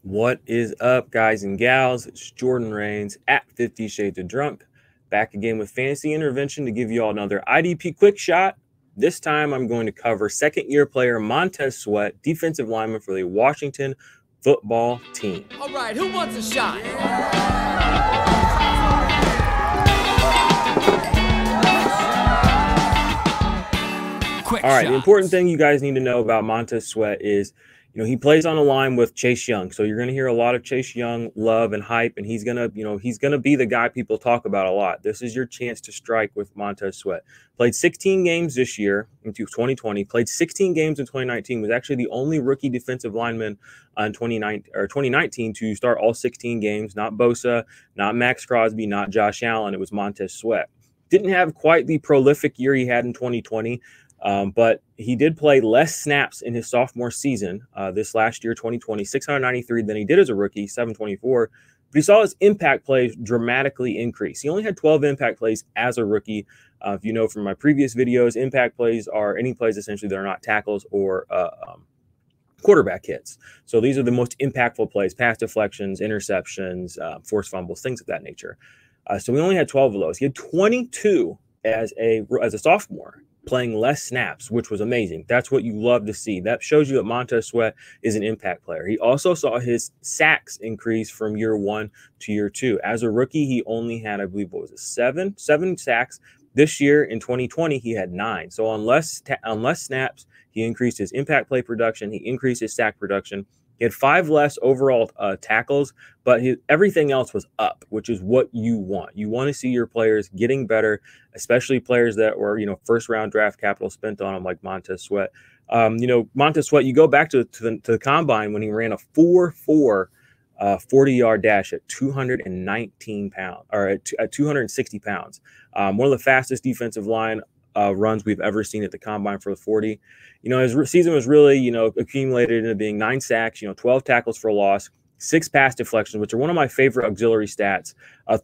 What is up, guys and gals? It's Jordan Rains at 50 Shades of Drunk, back again with Fantasy Intervention to give you all another IDP Quick Shot. This time I'm going to cover second-year player Montez Sweat, defensive lineman for the Washington football team. All right, who wants a shot? All right, the important thing you guys need to know about Montez Sweat is, he plays on a line with Chase Young. So you're going to hear a lot of Chase Young love and hype, and he's going to be the guy people talk about a lot. This is your chance to strike with Montez Sweat. Played 16 games this year into 2020, played 16 games in 2019, was actually the only rookie defensive lineman in 2019 to start all 16 games. Not Bosa, not Max Crosby, not Josh Allen. It was Montez Sweat. Didn't have quite the prolific year he had in 2020. But he did play less snaps in his sophomore season this last year, 2020, 693 than he did as a rookie, 724. But he saw his impact plays dramatically increase. He only had 12 impact plays as a rookie. If you know from my previous videos, impact plays are any plays essentially that are not tackles or quarterback hits. So these are the most impactful plays: pass deflections, interceptions, forced fumbles, things of that nature. So we only had 12 of those. He had 22 as a sophomore, playing less snaps, which was amazing. That's what you love to see. That shows you that Montez Sweat is an impact player. He also saw his sacks increase from year 1 to year 2. As a rookie, he only had, I believe, what was it, seven sacks. This year in 2020, he had 9. So on less snaps, he increased his impact play production. He increased his sack production. He had 5 less overall tackles, but everything else was up, which is what you want. You want to see your players getting better, especially players that were, first-round draft capital spent on them, like Montez Sweat. Montez Sweat, you go back to the combine when he ran a 4.4 40-yard dash at 219 pounds, or at 260 pounds. One of the fastest defensive line runs we've ever seen at the combine for the 40. His season was really, accumulated into being 9 sacks, 12 tackles for loss, 6 pass deflections, which are one of my favorite auxiliary stats.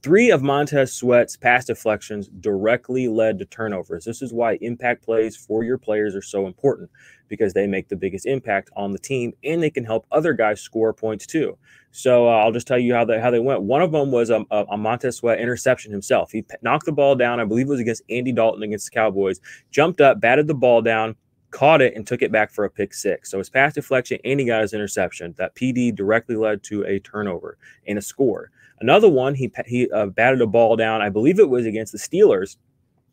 3 of Montez Sweat's pass deflections directly led to turnovers. This is why impact plays for your players are so important, because they make the biggest impact on the team, and they can help other guys score points too. So I'll just tell you how they went. One of them was a Montez Sweat interception himself. He knocked the ball down. I believe it was against Andy Dalton against the Cowboys. Jumped up, batted the ball down, caught it, and took it back for a pick 6. So his pass deflection and he got his interception. That PD directly led to a turnover and a score. Another one, he batted a ball down. I believe it was against the Steelers.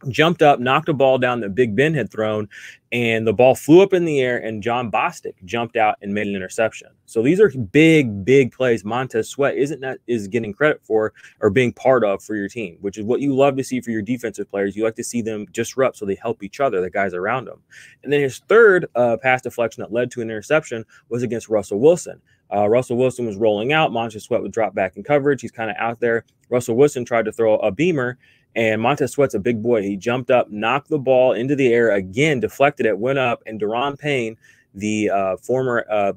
Jumped up, knocked a ball down that Big Ben had thrown, and the ball flew up in the air, and John Bostic jumped out and made an interception. So these are big plays Montez Sweat is getting credit for or being part of for your team, which is what you love to see for your defensive players. You like to see them disrupt so they help each other, the guys around them. And then his third pass deflection that led to an interception was against Russell Wilson. Russell Wilson was rolling out. Montez Sweat would drop back in coverage. He's kind of out there. Russell Wilson tried to throw a beamer, and Montez Sweat's a big boy. He jumped up, knocked the ball into the air again, deflected it, went up, and Daron Payne, the former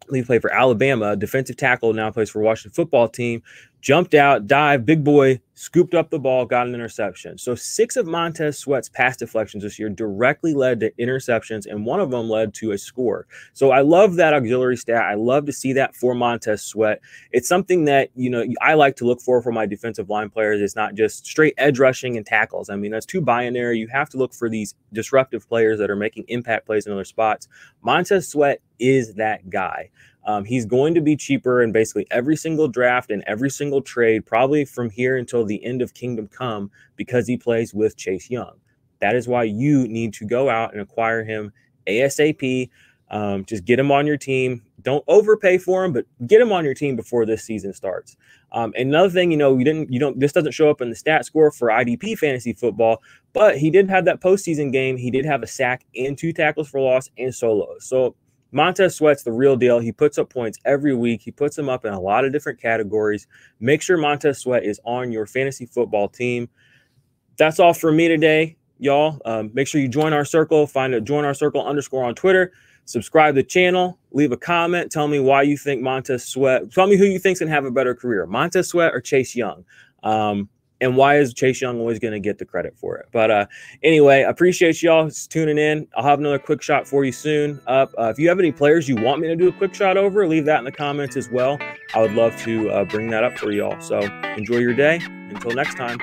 lead play for Alabama, defensive tackle, now plays for Washington football team, jumped out, dived, big boy, scooped up the ball, got an interception. So 6 of Montez Sweat's pass deflections this year directly led to interceptions, and one of them led to a score. So I love that auxiliary stat. I love to see that for Montez Sweat. It's something that, I like to look for my defensive line players. It's not just straight edge rushing and tackles. I mean, that's too binary. You have to look for these disruptive players that are making impact plays in other spots. Montez Sweat is that guy. He's going to be cheaper in basically every single draft and every single trade, probably from here until the end of Kingdom Come, because he plays with Chase Young. That is why you need to go out and acquire him ASAP. Just get him on your team. Don't overpay for him, but get him on your team before this season starts. Another thing, this doesn't show up in the stat score for IDP fantasy football, but he did have that postseason game. He did have a sack and 2 tackles for loss and solos. So Montez Sweat's the real deal. He puts up points every week. He puts them up in a lot of different categories. Make sure Montez Sweat is on your fantasy football team. That's all for me today, y'all. Make sure you join our circle. Find a join our circle _ on Twitter. Subscribe to the channel. Leave a comment. Tell me why you think Montez Sweat. Tell me who you think's gonna have a better career, Montez Sweat or Chase Young. And why is Chase Young always going to get the credit for it? But anyway, I appreciate y'all tuning in. I'll have another quick shot for you soon up. If you have any players you want me to do a quick shot over, leave that in the comments as well. I would love to bring that up for y'all. So enjoy your day. Until next time.